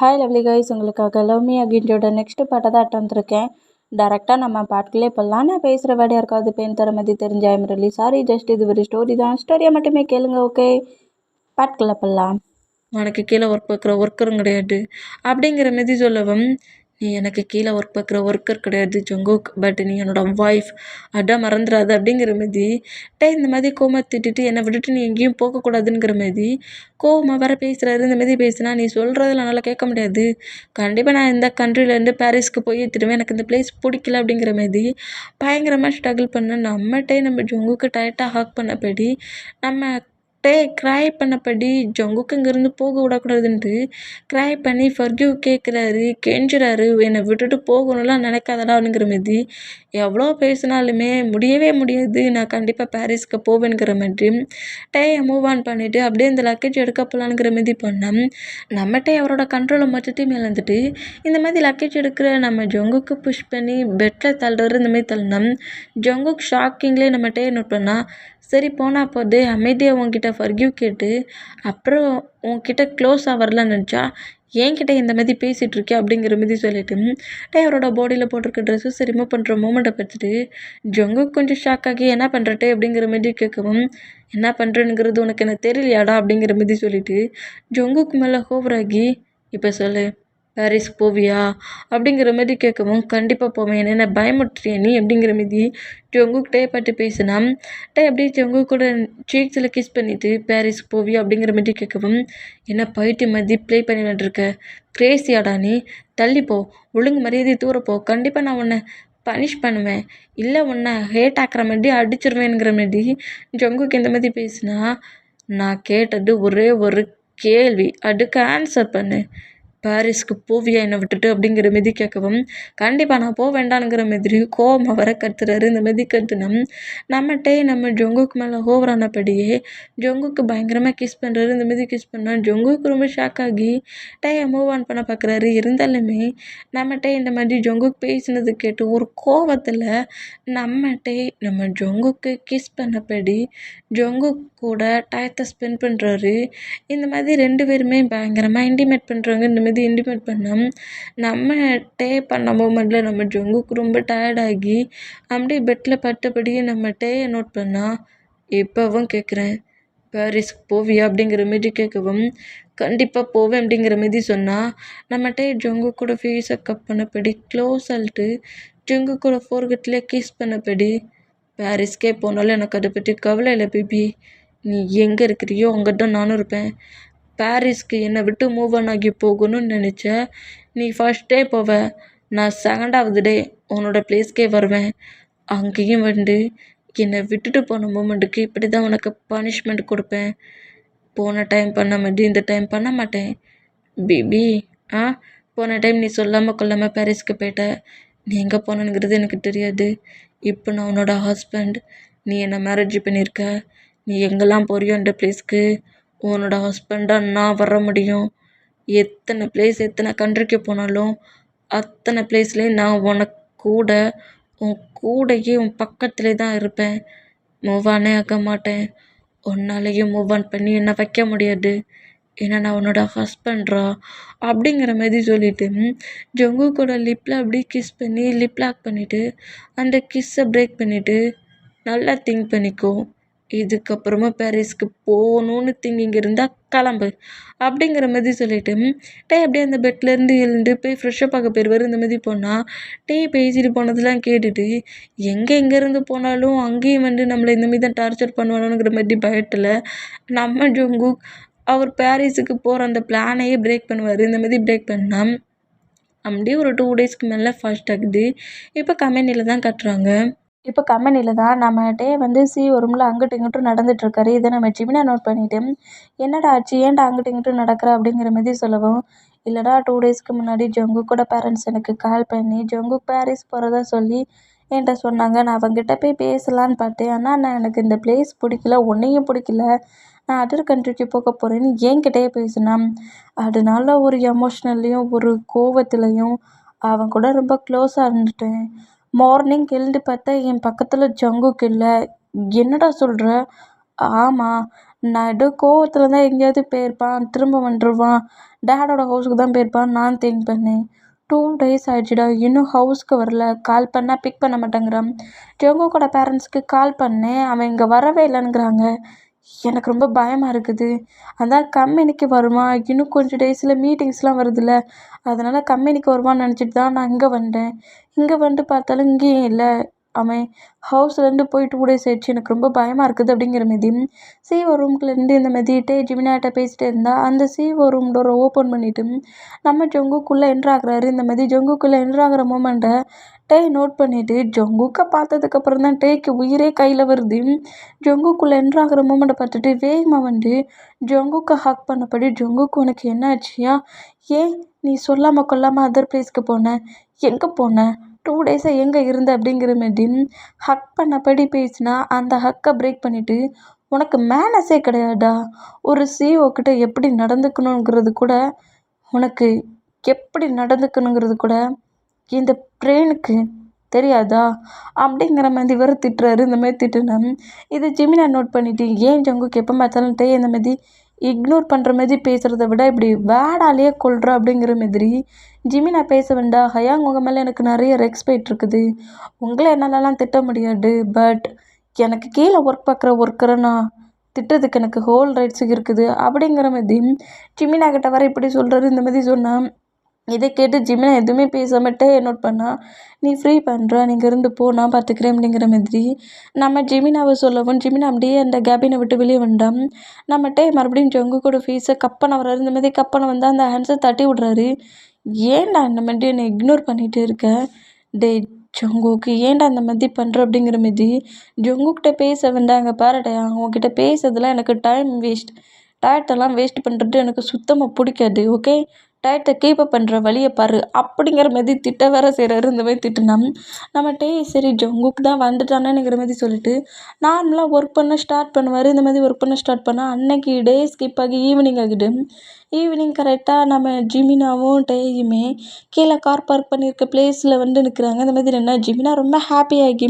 Hi lovely guys, உங்களுக்காக love me அகெயின்டோட next பாட்டை தான் அட்டம் வந்திருக்கேன். டேரெக்டாக நம்ம பாட்டுக்குள்ளே போடலாம். நான் பேசுகிற வேர்டு யாருக்காவது பெண் தர மாதிரி தெரிஞ்ச ஐம் ரியலி சாரி. ஜஸ்ட் இது ஒரு ஸ்டோரி தான். ஸ்டோரியை மட்டுமே கேளுங்க, ஓகே? பாட்டுக்குள்ளே போடலாம். உனக்கு கீழே ஒர்க் பார்க்குற ஒர்க்கரும் கிடையாது அப்படிங்கிற மாரி சொல்லவும், நீ எனக்கு கீழே ஒர்க் பார்க்குற ஒர்க்கர் கிடையாது ஜங்குக், பட் நீ என்னோட ஒய்ஃப், அதான் மறந்துடாது அப்படிங்கிற மாரி இந்த மாதிரி கோமா திட்டுட்டு என்னை விட்டுட்டு நீ எங்கேயும் போகக்கூடாதுங்கிற மாதிரி கோமா வர பேசுகிறாரு. இந்த மாதிரி பேசுனா நீ சொல்கிறதுல நல்லா கேட்க முடியாது. கண்டிப்பாக நான் இந்த கண்ட்ரிலேருந்து பாரிஸ்க்கு போய் திரும்ப எனக்கு இந்த பிளேஸ் பிடிக்கல அப்படிங்கிற மாதிரி பயங்கரமாக ஸ்ட்ரகிள் பண்ண நம்ம ஜங்குக்கு டைட்டாக ஹாக் பண்ணபடி நம்ம க்ரை பண்ணபடி ஜங்குக்கு இங்கேருந்து போக விடக்கூடாதுன்ட்டு க்ரை பண்ணி ஃபர்கியூ கேட்குறாரு, கெஞ்சுறாரு. என்னை விட்டுட்டு போகணும்லாம் நினைக்காதடா அப்படிங்கிற மாதிரி எவ்வளோ பேசினாலுமே முடியவே முடியாது, நான் கண்டிப்பாக பாரிஸ்க்கு போவேங்கிற மாதிரி மூவ் ஆன் பண்ணிவிட்டு அப்படியே இந்த லக்கேஜ் எடுக்க போகலான்ங்கிற மாதிரி பண்ணேன். நம்மகிட்ட அவரோட கண்ட்ரோலை மொத்தத்தையும் இழந்துட்டு இந்த மாதிரி லக்கேஜ் எடுக்கிற நம்ம ஜங்குக்கு புஷ் பண்ணி பெட்டில் தள்ளுறது. இந்த மாதிரி தள்ளினோம். ஜங்குக் ஷாக்கிங்லேயே நம்மகிட்டே நோட் பண்ணால், சரி போனால் போது அமைதியாக உன்கிட்ட ஃபர்கியூ கேட்டு அப்புறம் உன்கிட்ட க்ளோஸாக வரலான்னு நினச்சா என்கிட்ட இந்த மாதிரி பேசிகிட்டு இருக்கேன் அப்படிங்கிற மாதிரி சொல்லிட்டு அவரோட பாடியில் போட்டிருக்க ட்ரெஸ்ஸு சரி ரிமூவ் பண்ணுற மூமெண்ட்டை பார்த்துட்டு ஜங்குக் கொஞ்சம் ஷாக் ஆகி என்ன பண்ணுறட்டே அப்படிங்கிற மாதிரி கேட்கவும், என்ன பண்ணுறேனுங்கிறது உனக்கு என்ன தெரியலையாடா அப்படிங்கிற மாதிரி சொல்லிட்டு ஜங்குக் மேலே ஹோவராகி, இப்போ சொல்லு பாரிஸ்க்கு போவியா அப்படிங்கிற மாதிரி கேட்கவும், கண்டிப்பாக போவேன், என்ன பயமுறுத்துறியா நீ அப்படிங்கிற மாதிரி ஜங்குக் பார்த்து பேசினா அப்படியே ஜங்குக் கூட சீக்ஸில் கிஸ் பண்ணிவிட்டு பாரிஸ்க்கு போவியா அப்படிங்கிற மாதிரி கேட்கவும், என்ன பைத்தியம் மாதிரி ப்ளே பண்ணிட்டு இருக்க, கிரேசியாடா நீ, தள்ளிப்போ, ஒழுங்கு மரியாதை தூரப்போ, கண்டிப்பாக நான் உன்னை பனிஷ் பண்ணுவேன், இல்லை உன்னை ஹேட் ஆக்கிற மாதிரி அடிச்சிருவேங்கிற மாதிரி ஜங்குக் இந்த மாதிரி பேசினா, நான் கேட்டது ஒரே ஒரு கேள்வி, அதுக்கு ஆன்சர் பண்ணு, பாரிஸ்க்கு போவியா என்னை விட்டுட்டு அப்படிங்கிற மாரி கேட்கவும், கண்டிப்பாக நான் போக வேண்டாங்கிற மாதிரி கோவமாக வர கத்துறாரு. இந்த மாதிரி கத்துனோம் நம்ம ஜங்குக்கு மேலே ஓவரானபடியே ஜங்குக்கு பயங்கரமாக கிஸ் பண்ணுறாரு. இந்த மாதிரி கிஸ் பண்ணால் ஜங்குக்கு ரொம்ப ஷாக் ஆகி மூவ் ஆன் பண்ண பார்க்குறாரு. இருந்தாலுமே இந்த மாதிரி ஜங்குக் பேசினது கேட்டு ஒரு கோவத்தில் நம்ம ஜங்குக்கு கிஸ் பண்ணபடி ஜங்குக் கூட டயத்தை ஸ்பெண்ட் பண்ணுறாரு. இந்த மாதிரி 2 பேருமே பயங்கரமாக இன்டிமேட் பண்ணுறாங்க. இந்த மாதிரி இன்டிமேட் பண்ணோம் நம்ம பண்ண மூமெண்ட்டில் நம்ம ஜங்குக்கு ரொம்ப டயர்டாகி அப்படியே பெட்டில் பட்டபடியே நம்ம நோட் பண்ணால், இப்போவும் கேட்குறேன், பாரிஸ்க்கு போவியா அப்படிங்கிற மாரி கேட்கவும், கண்டிப்பாக போவேன் அப்படிங்கிற மாரி சொன்னால், நம்ம ஜங்கு கூட ஃபேஸை கப் பண்ணபடி க்ளோஸ் ஆகிட்டு ஜங்கு கூட ஃபோர்கெட்லேயே கிஸ் பண்ணபடி, பாரிஸ்க்கே போனாலும் எனக்கு அதை பற்றி கவலை இல்லை பேபி, நீ எங்கே இருக்கிறியோ அங்கே தான் நானும் இருப்பேன், பாரிஸ்க்கு என்னை விட்டு மூவ் ஆன் ஆகி போகணும்னு நினச்ச நீ ஃபர்ஸ்ட் டே போவ, நான் செகண்டாவது டே உன்னோட பிளேஸ்க்கே வருவேன், அங்கேயும் வந்து என்னை விட்டுட்டு போன மூமெண்ட்டுக்கு இப்படி தான் உனக்கு பனிஷ்மெண்ட் கொடுப்பேன், போன டைம் பண்ண மாதிரி இந்த டைம் பண்ண மாட்டேன் பேபி. போன டைம் நீ சொல்லாமல் கொள்ளாமல் பாரிஸ்க்கு போயிட்ட, நீ எங்கே போனனுங்கிறது எனக்கு தெரியாது, இப்போ நான் உன்னோட ஹஸ்பண்ட், நீ என்னை மேரேஜ் பண்ணியிருக்க, நீ எங்கெல்லாம் போறியோன்ற பிளேஸ்க்கு உன்னோட ஹஸ்பண்டாக நான் வர முடியும், எத்தனை பிளேஸ் எத்தனை கண்ட்ரிக்கு போனாலும் அத்தனை பிளேஸ்லேயும் நான் உனக்கு கூட உன் கூடையே உன் பக்கத்துலேயே தான் இருப்பேன், மூவ் ஆனே ஆக மாட்டேன், உன்னாலேயும் மூவ் ஆன் பண்ணி என்னை வைக்க முடியாது, ஏன்னா நான் உன்னோட ஹஸ்பண்ட்ரா அப்படிங்கிற மாதிரி சொல்லிவிட்டு ஜங்கு கூட லிப்பில் அப்படியே கிஸ் பண்ணி லிப் லாக் பண்ணிவிட்டு அந்த கிஸ்ஸை பிரேக் பண்ணிவிட்டு, நல்லா திங்க் பண்ணிக்கோ, இதுக்கப்புறமா பாரிஸ்க்கு போகணுன்னு திங்கிங் இருந்தால் கிளம்பு அப்படிங்கிற மாதிரி சொல்லிவிட்டு அப்படியே அந்த பெட்லேருந்து எழுந்து போய் ஃப்ரெஷ்ஷப் ஆக போயிடுவார். இந்த மாதிரி போனால் பேசிட்டு போனதெல்லாம் கேட்டுட்டு எங்கேருந்து போனாலும் அங்கேயும் வந்து நம்மளை இந்த மாதிரி தான் டார்ச்சர் பண்ணுவானுங்கிற மாதிரி பயத்தில் நம்ம ஜங்குக் அவர் பாரிஸுக்கு போகிற அந்த பிளானையே பிரேக் பண்ணுவார். இந்த மாதிரி பிரேக் பண்ணால் அப்படியே ஒரு 2 டேஸ்க்கு மேலே ஃபாஸ்ட் ஆகுது. இப்போ கம்பெனியில் தான் கட்டுறாங்க. இப்போ கம்பெனியில் தான் நம்ம சி ரூமில் அங்கிட்டும் இங்கிட்டும் நடந்துகிட்ருக்காரு. இதை நம்ம ஜிமினா நோட் பண்ணிவிட்டு, என்னடா ஆச்சு, ஏன்டா அங்கிட்டும் இங்கிட்டும் நடக்கிற அப்படிங்கிற மாதிரி சொல்லவும், இல்லைடா 2 டேஸ்க்கு முன்னாடி ஜங்குக்கோட பேரண்ட்ஸ் எனக்கு கால் பண்ணி ஜங்குக் பாரிஸ் போகிறதா சொல்லி என்கிட்ட சொன்னாங்க. நான் அவங்ககிட்ட போய் பேசலான்னு பார்த்தேன், ஆனால் எனக்கு இந்த பிளேஸ் பிடிக்கல, உன்னையும் பிடிக்கல, நான் அதர் கண்ட்ரிக்கு போக போகிறேன்னு என்கிட்டயே பேசினான். அதனால ஒரு எமோஷ்னல்லையும் ஒரு கோவத்துலையும் அவன் கூட ரொம்ப க்ளோஸாக இருந்துட்டேன். மார்னிங் எழுந்து பார்த்தா என் பக்கத்தில் ஜங்குக் இல்லை. என்னடா சொல்கிற? ஆமாம், நான் ஏதோ கோவத்தில் தான் எங்கேயாவது போயிருப்பான், திரும்ப வந்துடுவான், டேடோட ஹவுஸுக்கு தான் போயிருப்பான்னு நான் திங்க் பண்ணேன். 2 டேஸ் ஆயிடுச்சுடா, இன்னும் ஹவுஸ்க்கு வரல. கால் பண்ணால் பிக் பண்ண மாட்டேங்கிறான். ஜங்குக்கோட பேரண்ட்ஸ்க்கு கால் பண்ணேன், அவன் இங்கே வரவே இல்லைங்கிறாங்க. எனக்கு ரொம்ப பயமாக இருக்குது. அதான் கம்பெனிக்கு வருவான், இன்னும் கொஞ்சம் டேஸில் மீட்டிங்ஸ்லாம் வருதுல்ல, அதனால் கம்பெனிக்கு வருவான்னு நினச்சிட்டு தான் நான் இங்கே வந்தேன். இங்கே வந்து பார்த்தாலும் இங்கேயும் இல்லை. அவன் ஹவுஸ்லேருந்து போய் 2 டேஸ் ஆயிடுச்சு. எனக்கு ரொம்ப பயமாக இருக்குது அப்படிங்கிற மாரி சிஓ ரூம்குள்ளேருந்து இந்த மாதிரிட்டே ஜிமினாட்ட பேசிட்டே இருந்தா, அந்த சிஓ ரூம் டோரை ஓப்பன் பண்ணிவிட்டு நம்ம ஜங்குக்குள்ளே என்ட்ரு ஆகுறாரு. இந்த மாதிரி ஜங்குக்குள்ளே என்ட்ரு ஆகிற மூமெண்ட்டை டே நோட் பண்ணிவிட்டு ஜங்குக்கை பார்த்ததுக்கப்புறம் தான் டேக்கு உயிரே கையில் வருது. ஜங்குக்குள்ளே என்ட்ரு ஆகிற மூமெண்ட்டை பார்த்துட்டு வேகமாக வந்து ஜங்குக்கை ஹக் பண்ணபடி, ஜங்குக்கு உனக்கு என்ன ஆச்சியா? ஏன் நீ சொல்லாமல் கொள்ளாமல் அதர் பிளேஸ்க்கு போன? எங்கே போன? 2 டேஸாக எங்கே இருந்த? அப்படிங்கிற மாரி ஹக் பண்ணபடி பேசினா, அந்த ஹக்கை பிரேக் பண்ணிவிட்டு, உனக்கு மேனஸே கிடையாதா? ஒரு சிஓ கிட்ட எப்படி நடந்துக்கணுங்கிறது கூட உனக்கு எப்படி நடந்துக்கணுங்கிறது கூட இந்த பிரெயினுக்கு தெரியாதா? அப்படிங்கிற மாதிரி வேறு திட்டுறாரு. இந்த மாதிரி திட்டுனா இது ஜிமினா நோட் பண்ணிட்டு, ஏன் ஜங்குக்கு எப்போ பார்த்தாலும் டே இந்த மாதிரி இக்னோர் பண்ணுற மாதிரி பேசுகிறத விட இப்படி வேடாலேயே கொள்கிற அப்படிங்கிற மாதிரி ஜிமினா பேச வேண்டாம். ஹயாங் உங்கள் மேலே எனக்கு நிறைய ரெஸ்பெக்ட் இருக்குது. உங்களை என்னாலலாம் திட்ட முடியாது. பட் எனக்கு கீழே ஒர்க் பார்க்குற ஒர்க்கரை நான் திட்டத்துக்கு எனக்கு ஹோல் ரைட்ஸு இருக்குது அப்படிங்கிற மாதிரி ஜிமினா கிட்ட வர இப்படி சொல்கிறாரு. இந்த மாதிரி சொன்னால் இதை கேட்டு ஜிமினா எதுவுமே பேசாமட்டே நோட் பண்ணா, நீ ஃப்ரீ பண்ணுற, நீங்கள் இருந்து போ, நான் பார்த்துக்கிறேன் அப்படிங்கிற மாதிரி நம்ம ஜிமினாவை சொல்லவும், ஜிமினா அப்படியே அந்த கேபினை விட்டு வெளியே வந்தான். நம்மகிட்டே மறுபடியும் ஜங்குக்கோட ஃபேஸை கப்பனை வர்றாரு. இந்த மாதிரி கப்பனை வந்து அந்த ஹேண்ட்ஸை தட்டி விட்றாரு. ஏன்டா இந்த மாதிரி என்னை இக்னோர் பண்ணிகிட்டே இருக்க? டே ஜங்குக்கு ஏன்டா இந்த மாதிரி பண்ணுற அப்படிங்கிற மாதிரி ஜங்குக்கிட்ட பேச வேண்டாங்க. பாருடா, அவங்கக்கிட்ட பேசுறதுலாம் எனக்கு டைம் வேஸ்ட். டயத்தெல்லாம் வேஸ்ட் பண்ணுறது எனக்கு சுத்தமாக பிடிக்காது. ஓகே, டயத்தை கீப்பப் பண்ணுற வழியை பாரு அப்படிங்கிற மாதிரி திட்ட வேற செய்கிறாரு. இந்த மாதிரி திட்டுனா நம்மகிட்டே சரி ஜங்குக்கு தான் வந்துட்டானேங்கிற மாதிரி சொல்லிட்டு நார்மலாக ஒர்க் பண்ண ஸ்டார்ட் பண்ணுவார். இந்த மாதிரி ஒர்க் பண்ண ஸ்டார்ட் பண்ணால் அன்னைக்கு டே ஸ்கிப் ஆகி ஈவினிங் ஆகிடு. ஈவினிங் கரெக்டாக நம்ம ஜிமினாவும் டேயுமே கீழே கார் பார்க் பண்ணியிருக்க பிளேஸில் வந்து நிற்கிறாங்க. இந்த மாதிரி என்ன ஜிமினா ரொம்ப ஹாப்பியாகி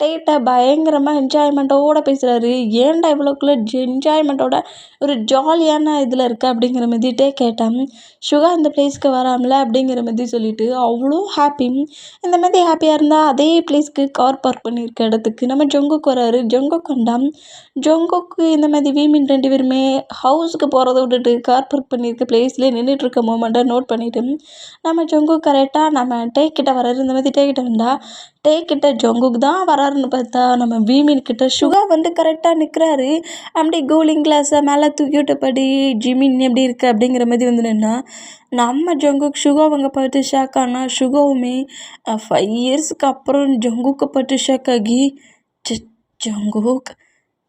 டேட்ட பயங்கரமாக என்ஜாய்மெண்ட்டோடு பேசுகிறாரு. ஏன்டா இவ்வளோக்குள்ளே என்ஜாய்மெண்ட்டோட ஒரு ஜாலியான இதில் இருக்க அப்படிங்கிற மாதிரி டே கேட்டான். சுகா இந்த பிளேஸ்க்கு வராமல அப்படிங்கிற மாதிரி சொல்லிட்டு அவ்வளோ ஹாப்பி. இந்த மாதிரி ஹாப்பியாக இருந்தால் அதே பிளேஸ்க்கு கார் பார்க் பண்ணியிருக்க இடத்துக்கு நம்ம ஜங்குக்கு வராரு. ஜங்குக்கு வந்தான். ஜங்குக்கு இந்த மாதிரி வீமின் 2 பேருமே ஹவுஸுக்கு போகிறத விட்டுட்டு கார் பார்க் பண்ணியிருக்க பிளேஸ்லேயே நின்றுட்டுருக்க மூமெண்ட்டை நோட் பண்ணிவிட்டு நம்ம ஜங்கு கரெக்டாக நம்ம டேக் கிட்ட வராரு. இந்த மாதிரி டேக் கிட்ட வந்தால் டேக் கிட்ட ஜங்குக்கு தான் வராருன்னு பார்த்தா நம்ம வீமின் கிட்ட சுகா வந்து கரெக்டாக நிற்கிறாரு. அப்படி கூலிங் கிளாஸை மேலே தூக்கிவிட்டபடி ஜிமின் எப்படி இருக்குது அப்படிங்கிற மாதிரி வந்து நின்னா நம்ம ஜங்குக்கு சுகாவங்க பார்த்து ஷாக் ஆனால் சுகாவுமே 5 இயர்ஸுக்கு அப்புறம் ஜங்குக்கு பார்த்து ஷாக் ஆகி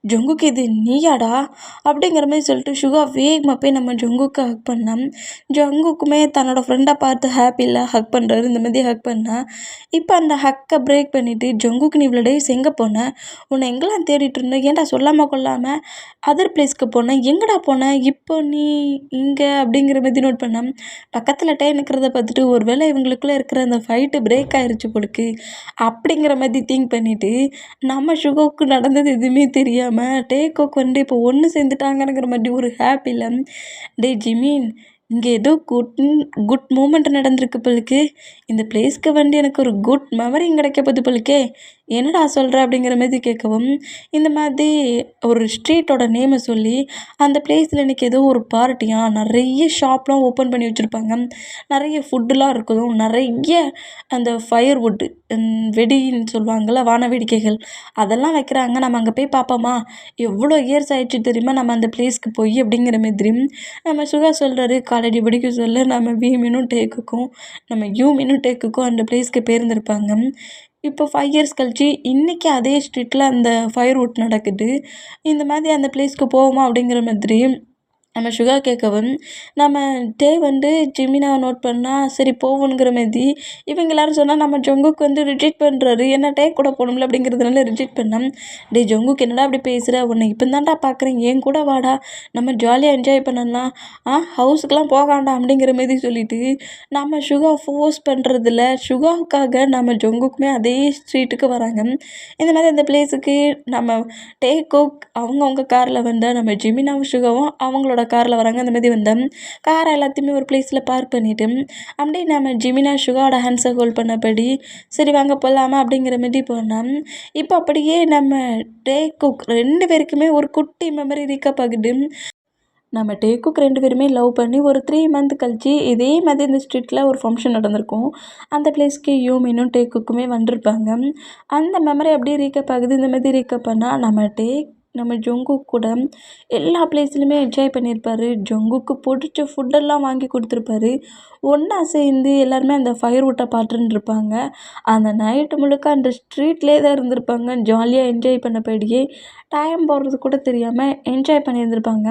ஜங்குக்கு இது நீயாடா அப்படிங்கிற மாதிரி சொல்லிட்டு சுகா வேகமாக போய் நம்ம ஜங்குக்கு ஹக் பண்ணான். ஜங்குக்குமே தன்னோட ஃப்ரெண்டை பார்த்து ஹாப்பியில் ஹக் பண்ணுறாரு. இந்த மாதிரி ஹக் பண்ணால் இப்போ அந்த ஹக்கை பிரேக் பண்ணிவிட்டு ஜங்குக்கு நீ இவ்வளோ டேஸ் எங்கே போனேன்? உன்னை எங்கெல்லாம் தேடிட்டு இருந்தேன்? ஏன்டா சொல்லாமல் கொள்ளாமல் அதர் பிளேஸ்க்கு போனேன்? எங்கடா போனேன்? இப்போ நீ இங்கே அப்படிங்கிற மாதிரி நோட் பண்ணேன். பக்கத்தில் டே நிற்கிறத பார்த்துட்டு ஒரு வேளை இவங்களுக்குள்ளே இருக்கிற அந்த ஃபைட்டு பிரேக் ஆகிருச்சு போலுக்கு அப்படிங்கிற மாதிரி திங்க் பண்ணிவிட்டு நம்ம சுகாவுக்கு நடந்தது எதுவுமே தெரியாமல் டேக்கோக்கு வந்து இப்போ ஒன்று சேர்ந்துட்டாங்கங்கிற மாதிரி ஒரு ஹாப்பியில் டே ஜிமின் இங்கே ஏதோ குட் மூமெண்ட் நடந்திருக்கு போலுக்கு. இந்த பிளேஸ்க்கு வந்து எனக்கு ஒரு குட் மெமரி கிடைக்க போகுது போலுக்கே. என்னடா சொல்கிற அப்படிங்கிற மாதிரி கேட்கவும் இந்த மாதிரி ஒரு ஸ்ட்ரீட்டோட நேமை சொல்லி அந்த பிளேஸில் இன்றைக்கி ஏதோ ஒரு பார்ட்டியாக நிறைய ஷாப்லாம் ஓப்பன் பண்ணி வச்சுருப்பாங்க. நிறைய ஃபுட்டுலாம் இருக்கும். நிறைய அந்த ஃபயர்வுட்டு வெடின்னு சொல்லுவாங்கள்ல, வான வேடிக்கைகள் அதெல்லாம் வைக்கிறாங்க. நம்ம அங்கே போய் பார்ப்போமா? எவ்வளோ இயர்ஸ் ஆயிடுச்சு தெரியுமா நம்ம அந்த பிளேஸ்க்கு போய் அப்படிங்கிற மாதிரி நம்ம சுகா சொல்கிறாரு. காலேஜ் படிக்க சொல்ல நம்ம வீமினும் டேக்குக்கும் நம்ம யூமினும் டேக்குக்கும் அந்த பிளேஸ்க்கு போயிருந்துருப்பாங்க. இப்போ 5 இயர்ஸ் கழிச்சு இன்றைக்கி அதே ஸ்ட்ரீட்டில் அந்த ஃபயர்வுட் நடக்குது. இந்த மாதிரி அந்த பிளேஸ்க்கு போவோமா அப்படிங்கிற மாதிரி நம்ம சுகா கேட்கவும் நம்ம டே வந்து ஜிமினாவை நோட் பண்ணால் சரி போவோங்கிற மாதிரி இவங்க எல்லோரும் சொன்னால் நம்ம ஜங்குக்கு வந்து ரிஜெக்ட் பண்ணுறாரு. ஏன்னா டே கூட போகணும்ல அப்படிங்கிறதுனால ரிஜெக்ட் பண்ணோம். டே ஜங்குக்கு என்னடா அப்படி பேசுகிற? உன்னை இப்போ தான்டா பார்க்குறேன், ஏன் கூட வாடா, நம்ம ஜாலியாக என்ஜாய் பண்ணலாம், ஹவுஸுக்கெலாம் போகாண்டாம் அப்படிங்கிற மாதிரி சொல்லிவிட்டு நம்ம சுகா ஃபோர்ஸ் பண்ணுறதில்ல. சுகாவுக்காக நம்ம ஜங்குக்குமே அதே ஸ்ட்ரீட்டுக்கு வராங்க. இந்த மாதிரி அந்த பிளேஸுக்கு நம்ம டேக்கோ அவங்கவுங்க காரில் வந்தால் நம்ம ஜிமினாவும் சுகாவும் அவங்களோட காரில் வராங்க. அந்த மாதிரி வந்தேன் காரை எல்லாத்தையுமே ஒரு பிளேஸில் பார்க் பண்ணிவிட்டு அப்படியே நம்ம ஜிமினா சுகாவோட ஹேண்ட்ஸை ஹோல்ட் பண்ணபடி சரி வாங்க போகலாமா அப்படிங்கிற மாதிரி போனோம். இப்போ அப்படியே நம்ம டேக்குக் 2 பேருக்குமே ஒரு குட்டி மெமரி ரீகப் ஆகுது. நம்ம டேக்குக் 2 பேருமே லவ் பண்ணி ஒரு 3 மந்த் கழிச்சு இதே மாதிரி இந்த ஸ்ட்ரீட்டில் ஒரு ஃபங்க்ஷன் நடந்திருக்கும். அந்த பிளேஸ்க்கு யூமினும் டேக்குக்குமே வந்திருப்பாங்க. அந்த மெமரி அப்படியே ரீகப் ஆகுது. இந்த மாதிரி ரீகப் பண்ணால் நம்ம ஜொங்குக் கூட எல்லா பிளேஸ்லையுமே என்ஜாய் பண்ணியிருப்பாரு. ஜொங்குக்கு பிடிச்ச ஃபுட்டெல்லாம் வாங்கி கொடுத்துருப்பாரு. ஒன்றா சேர்ந்து எல்லாருமே அந்த ஃபயர் வுட்டை பார்த்துட்டு இருப்பாங்க. அந்த நைட்டு முழுக்க அந்த ஸ்ட்ரீட்லேயே தான் இருந்திருப்பாங்க. ஜாலியாக என்ஜாய் பண்ணபடியே டைம் போகிறது கூட தெரியாமல் என்ஜாய் பண்ணியிருந்திருப்பாங்க.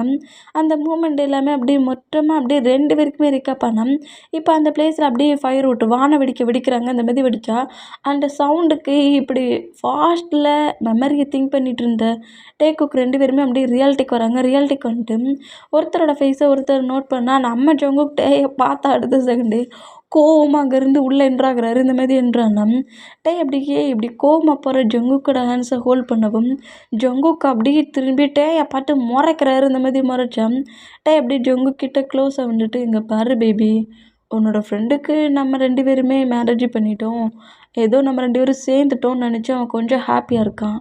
அந்த மூமெண்ட் எல்லாமே அப்படியே மொத்தமாக அப்படியே 2 பேருக்குமே ரீகப் பண்ணோம். இப்போ அந்த பிளேஸில் அப்படியே ஃபயர் வுட்டு வான வெடிக்கிறாங்க. அந்த மாதிரி வெடித்தா அந்த சவுண்டுக்கு இப்படி ஃபாஸ்ட்டில் மெமரியை திங்க் பண்ணிகிட்டு இருந்த டேக்குக் 2 பேருமே அப்படியே ரியாலிட்டிக்கு வராங்க. ரியாலிட்டிக்கு வந்துட்டு ஒருத்தரோட ஃபேஸை ஒருத்தர் நோட் பண்ணால் நம்ம ஜொங்குக் டேயை பார்த்தா அடுத்த செகண்டு கோவமாக அங்கேருந்து உள்ளே என்ட்ராகிறாரு. இந்த மாதிரி என்ட்ரானா அப்படியே இப்படி கோவமாக போகிற ஜொங்குக்கோட ஹேண்ட்ஸை ஹோல்ட் பண்ணவும் ஜொங்குக்கு அப்படியே திரும்பி டேயை பார்த்து முறைக்கிறாரு. இந்த மாதிரி முறைச்சான் அப்படியே ஜொங்குக் கிட்ட க்ளோஸாக வந்துட்டு இங்கே பாரு பேபி, உன்னோட ஃப்ரெண்டுக்கு நம்ம 2 பேருமே மேரேஜ் பண்ணிட்டோம். ஏதோ நம்ம 2 பேரும் சேர்ந்துட்டோம்னு நினச்சி அவன் கொஞ்சம் ஹாப்பியாக இருக்கான்.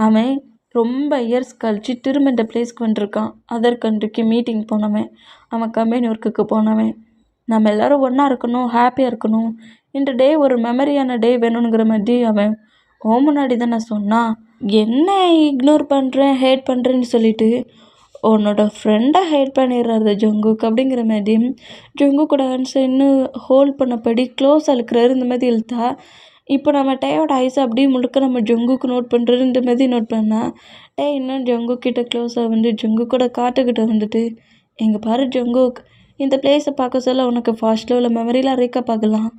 அவன் ரொம்ப இயர்ஸ் கழிச்சு திரும்ப இந்த பிளேஸ்க்கு வந்திருக்கான். அதர் கண்ட்ரிக்கு மீட்டிங் போனவன், அவன் கம்பெனி ஒர்க்குக்கு போனவன். நம்ம எல்லோரும் ஒன்றா இருக்கணும், ஹாப்பியாக இருக்கணும். இந்த டே ஒரு மெமரியான டே வேணுங்கிற மாதிரி அவன் முன்னாடி தான் நான் சொன்னான். என்ன இக்னோர் பண்ணுறேன் ஹேட் பண்ணுறேன்னு சொல்லிட்டு உன்னோட ஃப்ரெண்டை ஹேட் பண்ணிடுறாரு ஜொங்குக் அப்படிங்கிற மாதிரி ஜொங்குக்கோட ஹேண்ட்ஸை இன்னும் ஹோல்ட் பண்ணபடி க்ளோஸ் அழுக்கிறாரு. இந்த மாதிரி இழுத்தா இப்போ நம்ம டேயோட ஐஸை அப்படியே முழுக்க நம்ம ஜொங்குக்கு நோட் பண்ணுறது. இந்த மாதிரி நோட் பண்ணால் இன்னும் ஜொங்குக் கிட்ட க்ளோஸாக வந்து ஜொங்குக்கோட காட்டுக்கிட்ட வந்துட்டு இங்கே பாரு ஜொங்குக், இந்த பிளேஸை பார்க்க சொல்ல உனக்கு ஃபாஸ்ட்டில் உள்ள மெமரிலாம் ரீக்கப் ஆகலாம்.